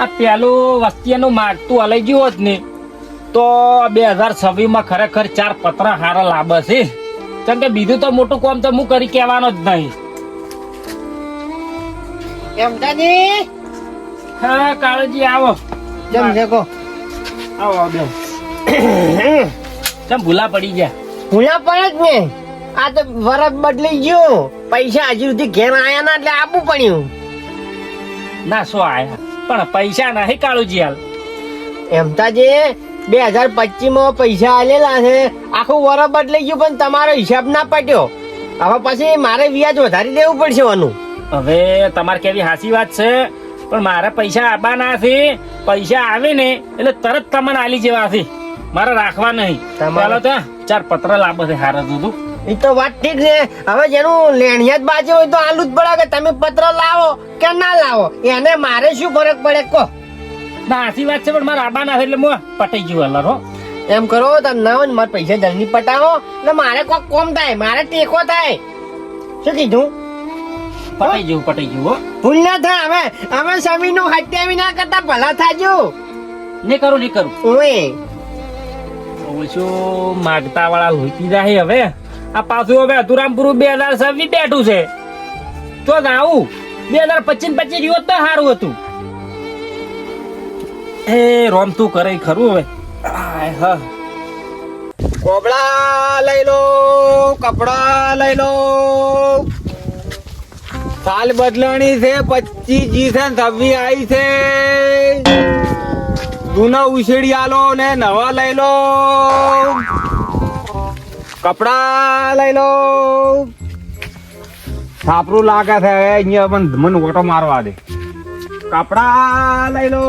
આ પેલું વસ્તીનું માગતું હલાઈ ગયું હોત ને તો 2026 ખરેખર 4 પતરા હારા લાભ છે. કેમ કે બીજું તો મોટું કામ તો હું કરી કહેવાનો જ નહીં. એમ દાદી હા કાળજી આવો. જમ દેખો આવો બેન. કેમ ભૂલા પડી ગયા? ભૂલા પડે જ ને. આ તો વરસ બદલી ગયો, પૈસા હજી સુધી ઘેર આયા ના એટલે આપવું પડ્યું. ના શું આયા પણ પૈસા નહીં કાળુજી હાલ. એમ તાજે 2025 પૈસા આલેલા છે, આખું વરસ બદલાઈ ગયું પણ તમારો હિસાબ ના પટ્યો. હવે પછી મારે વ્યાજ વધારી દેવું પડશે વાનું. હવે તમારે કેવી હાસી વાત છે પણ મારે પૈસા આપવાના છે. પૈસા આવે ને એટલે તરત તમને આલી જેવા છે, મારે રાખવા નહીં. ચાલો તો 4 પત્ર લાભ છે હારા દૂધું. એ તો વાત ઠીક છે. હવે જેનું લેણિયાત બાજુ હોય તો આલુ જ પડે કે તમે પત્ર લાવો કે ના લાવો, એને મારે શું ફરક પડે કહો. ના હાસી વાત છે પણ મારે આપવાના છે એટલે હું પટાઈ ગયું હલર હો. એમ કરો તમે ના હોય ને મારે પૈસા જલ્દી પટાવો એટલે મારે કોક કોમ થાય, મારે ટેકો થાય. શું કીધું? પટાઈ ગયું હો. ભૂલ ના થાય. હવે સમી નું હત્યાવી ના કરતા ભલા થાજો. નહીં કરું ઓય શું માગતા વાળા લોહી જાય. હવે આ પાછું હવે અતુરામપુરું 2026 બેઠું છે તો આવું 2025 રહ્યો તો સારું હતું. એ રોમ તું કરે ખરું હવે. હા કોબળા લઈ લો, કપડા લઈ લો. સાલ બદલણી છે, 25 જી છે, 26 આવી છે. જૂના ઉછેડી આલો ને નવા લઈ લો. કપડા લઈ લો. સાપરું લાગે છે અહીંયા પણ મને ઓટો મારવા દે. કપડા લઈ લો,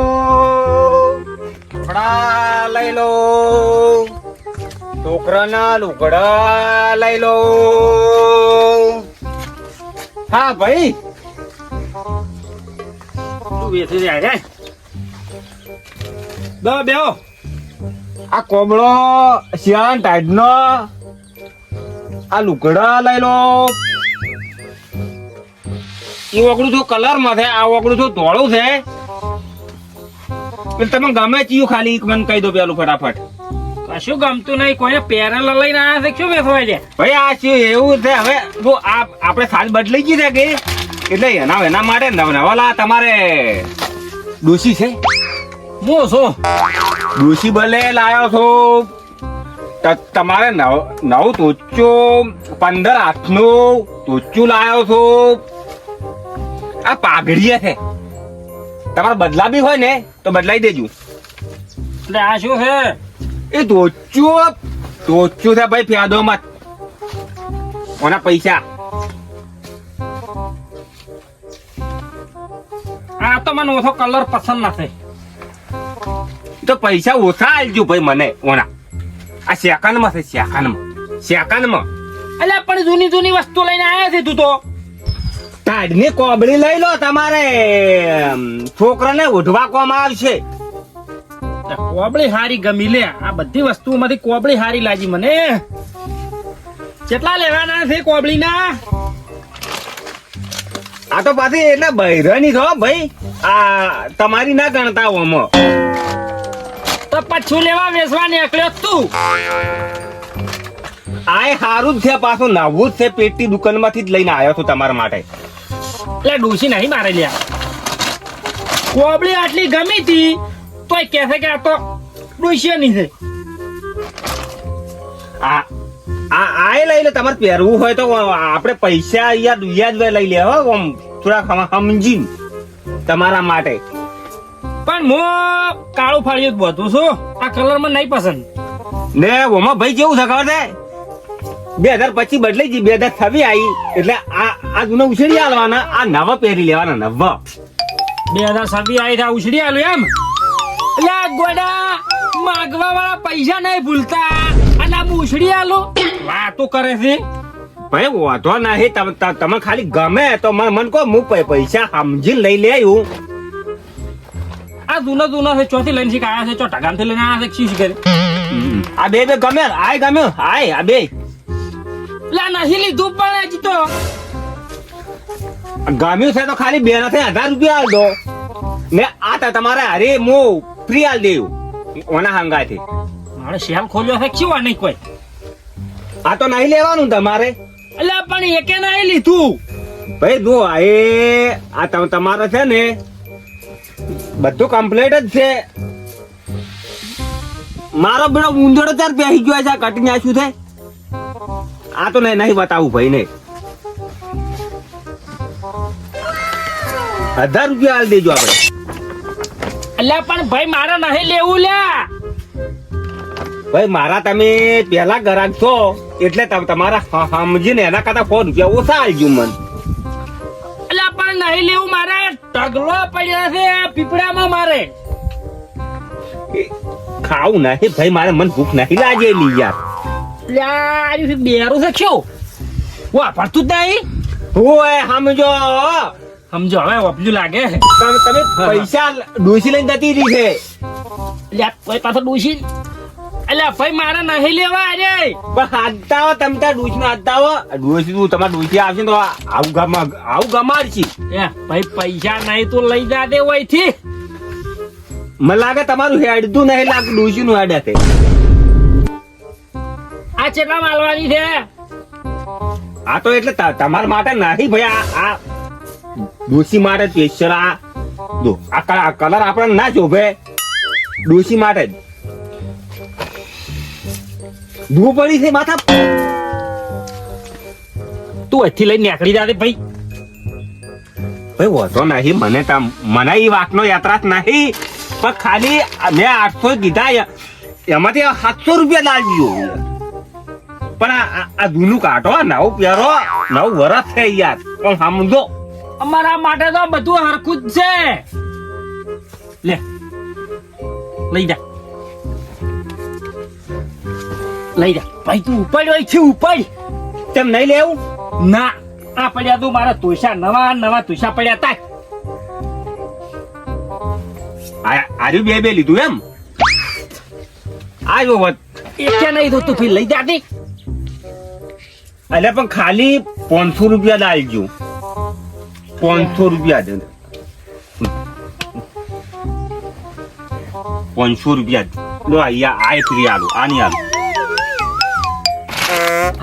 કપડા લઈ લો. છોકરાના લુગડા લઈ લો. હા ભાઈ તું બેસી જાય બેહો. આ કોબળો શિયાળા ટાઈડ નો આ લુગડા લઈ લો. એ ઓગળું તો કલર માં છે, આ ઓગળું તો ધોળું છે. તમે ગમે ચીયું ખાલી મને કહી દો પેલું ફટાફટ. કશું ગમતું નહીં, કોઈને પેરેલ લઈને આવ્યા છે શું બેસવા છે ભાઈ આ શું એવું છે. હવે જો આપણે સાલ બદલાઈ ગઈ છે કે એટલે એના માટે નવાલા તમારે ડોસી છે. હું શું ડોસી ભલે લાયો છો તમારે નવ તોચ્ચો 15 હાથનું તોચ્ચું લાયો છો. આ પાઘડીએ છે, તમારે બદલાવી હોય ને તો બદલાઈ દેજો. એટલે આ શું છે? એ તોચ્ચું છે ભાઈ, ફ્યાદો મત. ઓના પૈસા આ તો મને ઓછો કલર પસંદ નથી. તો પૈસા ઓછા આલજો ભાઈ મને. ઓના આ સેકન્ડમાં છે, સેકન્ડમાં. એટલે પણ જૂની વસ્તુ લઈને આવ્યા છે તું તો. ટાઢની કોબળી લઈ લો, તમારે છોકરાને ઓઢવા કોમ આવશે. કોબળી હારી ગમી લે. આ બધી વસ્તુઓમાંથી કોબળી હારી લાગી મને. કેટલા લેવાના છે કોબળી ના? આ તો પાછી એટલે બૈરાની છો ભાઈ, આ તમારી ના ગણતા ઓમાં. તો પછું લેવા વેચવા નીકળ્યો તું. આ સારું જ છે, પાછું નવું જ છે. પેટી દુકાનમાંથી જ લઈને આવ્યો છું તમારા માટે. એટલે ડૂસી નહીં મારે લ્યા. કોબળી આટલી ગમી હતી તોય કે છે કે આ તો ડૂસી છે. આ લઈ લે. તમારે પહેરવું હોય તો આપણે પૈસા યાદ લઈ લે હો, થોડા સમજી તમારા માટે. પણ હું કાળું ફાળ્યું બધું છું, આ કલર મને નહીં પસંદ. ને ઓમાં ભાઈ કેવું છે ખબર છે? 2025 બદલાઈ ગઈ, 2026 આવી એટલે આ જૂના ઉછેરી આલવાના, આ નવા પહેરી લેવાના. નવા 2026 આવી ત્યાં ઉછળી આલું એમ. એટલે આ ગોડા માગવા વાળા પૈસા નહીં ભૂલતા અને આ ઉછળી આલું વાતો કરે છે. ભાઈ વાંધો નહીં, તમે ખાલી ગમે તો મને કહો, હું પૈસા સમજીને લઈ લે. હું આ જૂનો છે, ચોથી લઈને શીખ આવ્યા છે, ચો ઢગામથી લઈને આવ્યા છે. શી કરે આ બે ગમે, આય ગમ્યો, આય આ બે. એટલે નહીં લીધું પણ હજી તો ગમ્યું છે તો ખાલી બે નથી 1000 રૂપિયા આલ દો. ને આ તમારે અરે મો ફ્રી આલ દેવું ઓના હંગાથી. મારે શેલ ખોલ્યો છે કેવા નહીં કોઈ. આ તો નહીં લેવાનું તમારે. અલ્યા પણ એકે નહીં લીધું. ભાઈ જો આ તમારે છે ને બધું કમ્પ્લીટ જ છે. મારો બેડો ઊંધડો ચાર બેસી ગયો છે કટીને આ શું થાય. આ તો નહીં બતાવું ભાઈ ને. 1000 રૂપિયા હાલ દેજો આપણે. અલ્યા પણ ભાઈ મારે નહીં લેવું લ્યા. ભાઈ મારા તમે પેલા ગ્રાહક છો એટલે તમારા સમજીને એના કરતા 100 રૂપિયા ઓછા આલજો મને. અલ્યા પણ નહીં લેવું મારે. ઢગલો પડ્યો છે પીપળામાં મારે. ખાવું નહીં ભાઈ મારે મને ભૂખ નહીં લાગેલી યાર. લ્યા બેરું છે કેવું વાપરતું જ નહીં. ઓય સમજો સમજો હવે વપલું લાગે. તમે પૈસા ડોસી લઈને જતી રહી છે. લ્યા કોઈ પાછો ડૂસી. અલ્યા ભાઈ મારે નહીં લેવા અરે. પણ હાથતા હો તમે ત્યાં ડોસી નો હાથતા હો. ડોસી તું તમારે ડોસી આવશે તો આવું ગમાડશી. ભાઈ પૈસા નહીં તું લઈ જા દે વહીથી. મને લાગે તમારું હેડતું નહીં લાગે ડોસી નું હેડ હશે. આ કેટલા માલવાની છે. આ તો એટલે તમારા માટે નહીં ભાઈ. આ ડોસી માટે સ્પેશિયલ આ જો આ કલર આપણને ના શોભે. ડોસી માટે જ ધૂ પડી છે માથા. તું અહીંથી લઈને નીકળી જા દે ભાઈ. ભાઈ વાંધો નહીં મને એ વાતનો યાત્રા નહીં. પણ ખાલી મેં 800 કીધા એમાંથી 700 રૂપિયા લાવજો. પણ આ જૂનું કાઢો નવું પહેરો 9 વર્ષ છે યાર. પણ સમજો અમારા માટે તો બધું હરખું જ છે. લે લઈ જા લઈ જા ભાઈ. તું ઉપાડ છે ઉપાડ. તેમ નહીં લેવું ના. આ પડ્યા તું મારા તુષા નવા તુષા પડ્યા તા. આજુ બે લીધું એમ. આજો એકે નહીં તો તું લઈ જા દે. એટલે પણ ખાલી 500 રૂપિયા લાવજો. 500 રૂપિયા દે. 500 રૂપિયા લો. અહીંયા આ ફ્રી આલો આની આલો.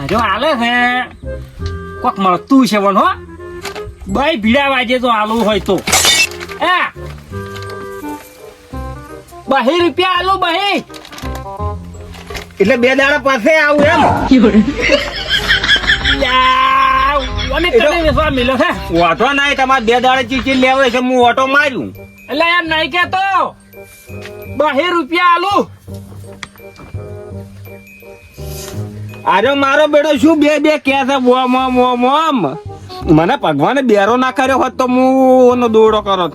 જો આલે છે કોક મળતું છે વન હો. ભાઈ ભીડા વાજે તો આલુ હોય તો 2 રૂપિયા આલુ 2. એટલે 2 દાડા પાસે આવું એમ. ઓટો નહીં તમારે 2 દાડા ચીચી લેવો છે. હું ઓટો માર્યું એટલે યાર નહીં કેતો 2 રૂપિયા આલુ. અરે મારો બેડો શું બે કે છે મોમ. મને ભગવાને બેરો ના કર્યો હોત તો હું દોડો કરો.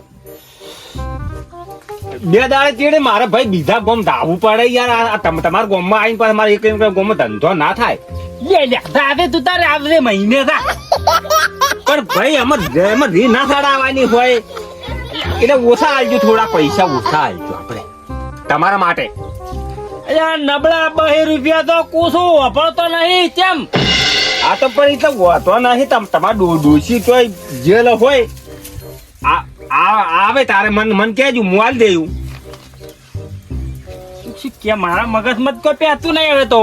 2 દાડે ચીડે મારે ભાઈ બીજા ગોમ ધાવવું પડે યાર. તમારા ગોમમાં આવીને પાછા મારે એક ગોમમાં ધંધો ના થાય. દાદે તું તારે આવજે મહિને થા. પણ ભાઈ એમાં રી ના સાડાવાની હોય એટલે ઓછા આવજો. થોડા પૈસા ઓછા આવજો આપણે તમારા માટે. નબળા 2 રૂપિયા તો કુશું વાપરતો નહીં કેમ. આ તો પણ એટલે વાતો નહીં. તમારા ડોસી તો જેલ હોય આવે તારે મન કેજો મોલ દેવું. કે મારા મગજમાં કોઈ પહેતું નહીં હવે તો.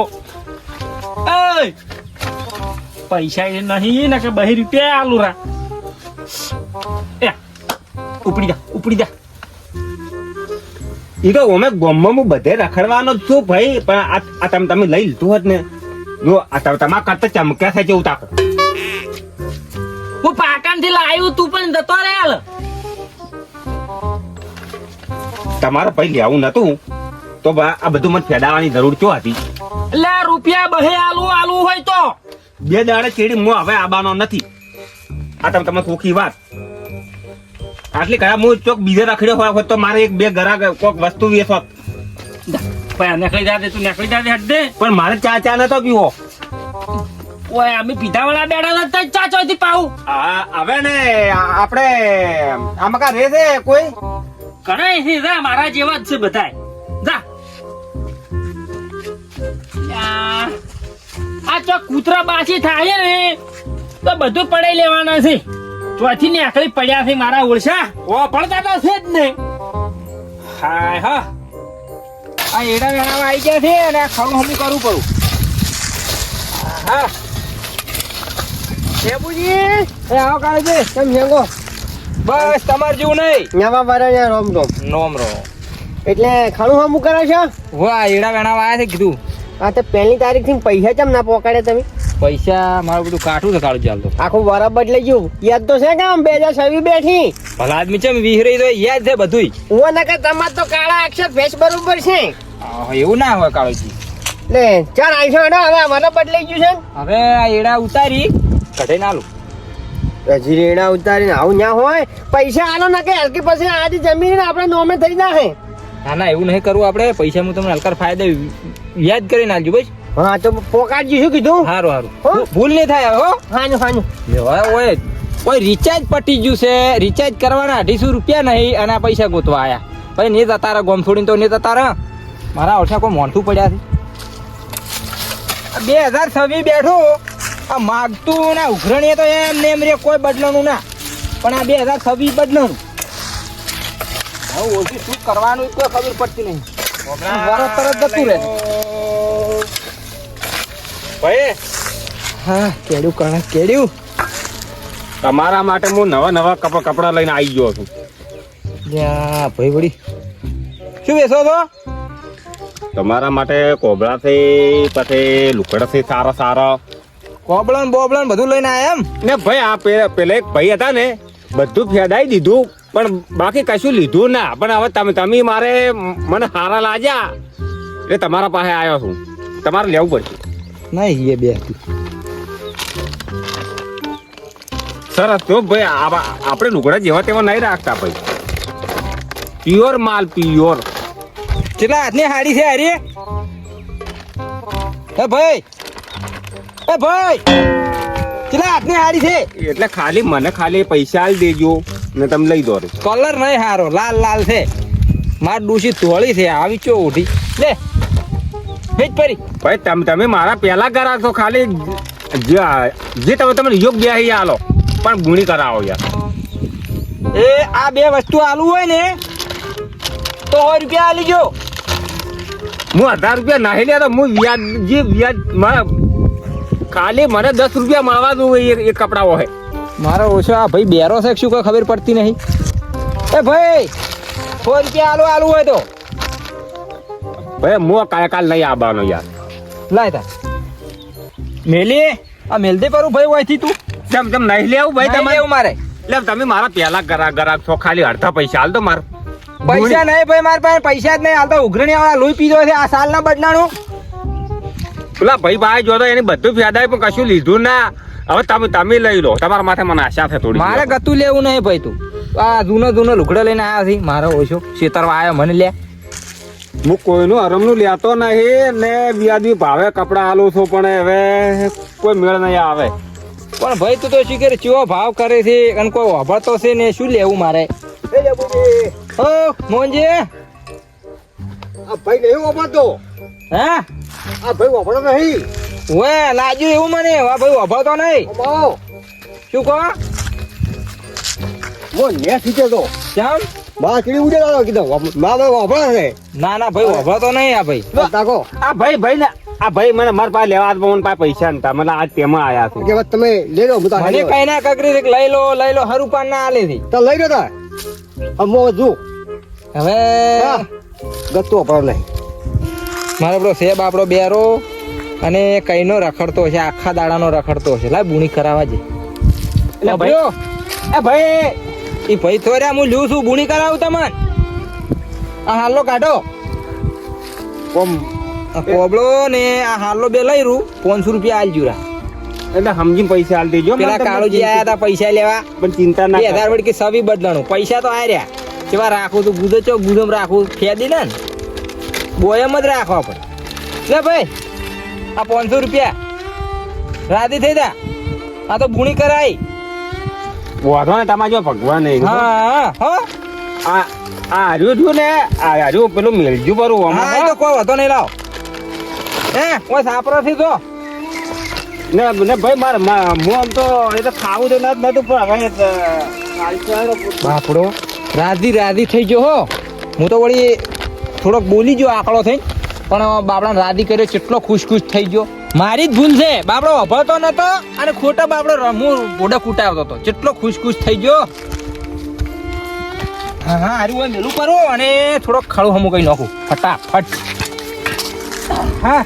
પૈસા એ નહીં ને કે 2 રૂપિયા આલુ રા. ઉપડી જા. એ તો અમે ગોમમાં હું બધે રખડવાનો જ છું ભાઈ. પણ આ તમે લઈ લીધું હોત ને જો તમારા કરતા ચમક્યા થાય જેવું તાકો. હું પાકાન થી લાવ્યું તું પણ જતો રે. તમારે ભાઈ લેવું નતું તો આ બધું મને ફેડાવાની જરૂર શું હતી. એટલે રૂપિયા 2 આલુ હોય તો 2 દાડે ચેડી હું હવે આબાનો નથી. આ તમે ખોખી વાત. આટલી કયા હું ચોક બીજે રખડ્યો હોય તો મારે 1-2 ગરાક કોક વસ્તુ વેચો. નીકળી જા દે તું નીકળી જા દે હટ દે. પણ મારે ચા નતો પીવો. ઓય અમે પીધા વાળા બેડા નથી ચા ચોથી પાવું. હવે ને આપણે આમાં કા રે છે કોઈ ઘણા છે મારા જેવા જ છે બધા. જા આ ચો કૂતરા બાસી થાય ને તો બધું પડાઈ લેવાના છે. ચોથી નીકળી પડ્યા છે મારા ઓળશા ઓ પડતા તો છે જ નહીં. હાય હા આ એડા વેણામાં આવી ગયા છે અને આ ખાવું હમું કરવું પડું. હા શેબુજી એ આવો કાળજી કેમ હેંગો બસ તમારે જેવું નહીં. નવા બારા રોમ રોમ નોમ રો એટલે ખાણું હમું કરે છે વાહ એડા વેણામાં આવ્યા છે કીધું. આ તો પહેલી તારીખ થી પૈસા કેમ ના પોકાડે તમે પૈસા મારું બધું કાઠું છે કાળું ચાલતો. આખું વરસ બદલાઈ ગયું યાદ તો છે કેમ 2026 બેઠી ભલા આદમી છે વિહરી તો યાદ છે બધું. હું નકર તમાર તો કાળા અક્ષર ફેસ બરોબર છે એવું ના હોય કાળુજી. લે ચાલ આઈસો હેડો હવે અમારે બદલાઈ ગયું હવે આ એડા ઉતારી કઢે ના લું. છે હજી રેડા ઉતારીને આવું ના હોય પૈસા આલો ના કે હલકી પછી આજી જમીન આપણે નોમે થઈ જાય ના ના એવું નહીં કરવું આપણે. પૈસા હું તમને હલકાર ફાયદા યાદ કરીને આલજો બસ. હા તો પોકાડજી શું કીધું સારું સારું હો? ભૂલ નહીં થાય હો. હાનું હાનું ઓય ઓય રિચાર્જ પટી ગયું છે. રિચાર્જ કરવાના 250 રૂપિયા નહીં અને આ પૈસા ગોતવા આયા. ભાઈ નહીં જતા રહે ગોમ છોડીને તો નહીં જતા રહે. મારા ઓછા કોઈ મોંઠું પડ્યા છે. 2026 બેઠું આ માગતું ના ઉઘરણીએ તો એમ ને એમ રે કોઈ બદલાનું ના. પણ આ 2026 બદલાનું હવે ઓછી શું કરવાનું કોઈ ખબર પડતી નહીં. વરસ તરત જતું રહે. ભાઈ હા કેડ્યું કણ કેડ્યું. તમારા માટે હું નવા કપડા લઈને આવી ગયો છું. યા ભાઈ વળી શું વેચો છો? તમારા માટે કોબળા છે પછી લુકડા છે સારા સારા કોબળન બોબળન બધું લઈને આયા એમ? ને ભાઈ આ પેલા એક ભાઈ હતા ને બધું ફેદાઈ દીધું પણ બાકી કશું લીધું ના. પણ હવે તમે મારે મને હારા લાગ્યા એટલે તમારા પાસે આવ્યો છું. તમારે લેવું પડશે. નહીં એ બે સરસ તો ભાઈ આપણે લુગડા જેવા તેવા નહીં રાખતા ભાઈ. પ્યોર માલ પ્યોર. કેટલા હાથની હાડી છે હારી? એ ભાઈ કેટલા હાથની હાડી છે? એટલે મને ખાલી પૈસા આલી દેજો ને તમે લઈ દો. કલર નહીં હારો લાલ લાલ છે. માર ડૂસી ધોળી છે આવી ચો ઉઠી લે ભેજ પરી. ભાઈ તમે મારા પહેલા કરાવ છો ખાલી જે તમે યોગ્ય આલો પણ ગુણી કરાવો યાર. એ આ બે વસ્તુ આલુ હોય ને તો 100 રૂપિયા આલી જો. હું 1000 રૂપિયા નાહી લે તો હું વ્યાજ ખાલી મને 10 રૂપિયા મળવા દઉં એ કપડા હોય. મારો ઓછો આ ભાઈ બેરો છે શું કોઈ ખબર પડતી નહીં. એ ભાઈ 100 રૂપિયા આલુ હોય તો ભાઈ હું કાલ નહીં આવવાનો યાર. લાય તા મેલી આ મેલ દે પરું ભાઈ હોય તું તેમ નહીં લેવું ભાઈ નહીં તમારે લેવું મારે. એટલે તમે મારા પહેલા ગરાક છો ખાલી અડધા પૈસા હાલ તો માર. પૈસા નહીં ભાઈ મારા પાસે પૈસા જ નહીં હાલતા. ઉઘરણી વાળા લોહી પીધો છે આ સાલ ના બદલાનું. પેલા ભાઈ જોતો એને બધું ફેદાય પણ કશું લીધું ના. હવે તમે લઈ લો તમારા માથે મને આશા છે થોડી. મારે ગતું લેવું નહીં ભાઈ. તું આ જૂનો લુગડો લઈને આવ્યા છે મારો ઓછો ખેતરમાં આવ્યો મને લે. હું કોઈનું અરમનું લેતો નહીં ને વ્યાજબી ભાવે કપડા આલું છું પણ હવે કોઈ મેળ નહીં આવે. પણ ભાઈ તું તો શું કરે ચેવો ભાવ કરે છે અને કોઈ વાપરતો છે ને શું લેવું મારે? ઓ મોંજી આ ભાઈ નહીં વાપરતો હા આ ભાઈ વાપરતો નહીં ઓએ લાગ્યું એવું મને. વાહ ભાઈ વાપરતો નહીં શું કહો? મો ને સીધે તો કેમ? બા કીડી ઉડે કીધું મા ભાઈ વાપરે છે ના ના ભાઈ વાપરતો નહીં આ ભાઈ. તાકો આ ભાઈ ને આ ભાઈ મને મારા પાસે લેવા મને પાસે પૈસા નતા મને આજ તેમાં આયા છે. કે વાત તમે લઈ લો મને કઈ ના કકરી લઈ લો હરું પાન ના આલે થી તો લઈ લો તા અમો જો હવે ગતો પર નહીં મારો આપણો સેબ આપણો બેરો અને કઈનો રખડતો છે આખા દાડાનો રખડતો છે. લાય બુણી કરાવવા જે. એટલે ભાઈ એ ભાઈ એ ભાઈ થોડા હું લ્યું છું બુણી કરાવું તમને. આ હાલો કાઢો આ કોબળો ને આ હાલો બે લઈ રૂ 500 રૂપિયા આલજો રા. એટલે સમજીને પૈસા આલી દેજો. પેલા કાળુજી આયા હતા પૈસા લેવા પણ ચિંતા ના 2000 વડે કે સવી બદલાણું પૈસા તો આ રહ્યા. કેવા રાખું તું ગુદો ચો ગુદમ રાખું ફેદી ને બોયમ જ રાખવા પડે. લે ભાઈ આ 500 રૂપિયા રાધી થઈ જા. આ તો બુણી કરાઈ. વાંધો ને તમારે જો ભગવાન નહીં. હા હા આ હાર્યું ને આ હાર્યું પેલું મેલજુ બરું હા એ તો કોઈ વાંધો નહીં લાવ. હે કોઈ સાપરો થી જો ને ભાઈ હું આમ તો એ તો ખાવું તો નતું પણ હવે બાપડો રાધી થઈ ગયો હો. હું તો વળી થોડોક બોલી ગયો આકડો થઈ, પણ બાપડાને રાધી કર્યો, કેટલો ખુશ થઈ ગયો. મારી જ ભૂલ છે, બાપડો અભળતો નતો અને ખોટા બાપડો હું ઘોડા કૂટાવતો હતો, કેટલો ખુશ થઈ ગયો. હા હારું હોય મેલું કરું અને થોડોક ખડું હમું કઈ નાખું ફટાફટ. હા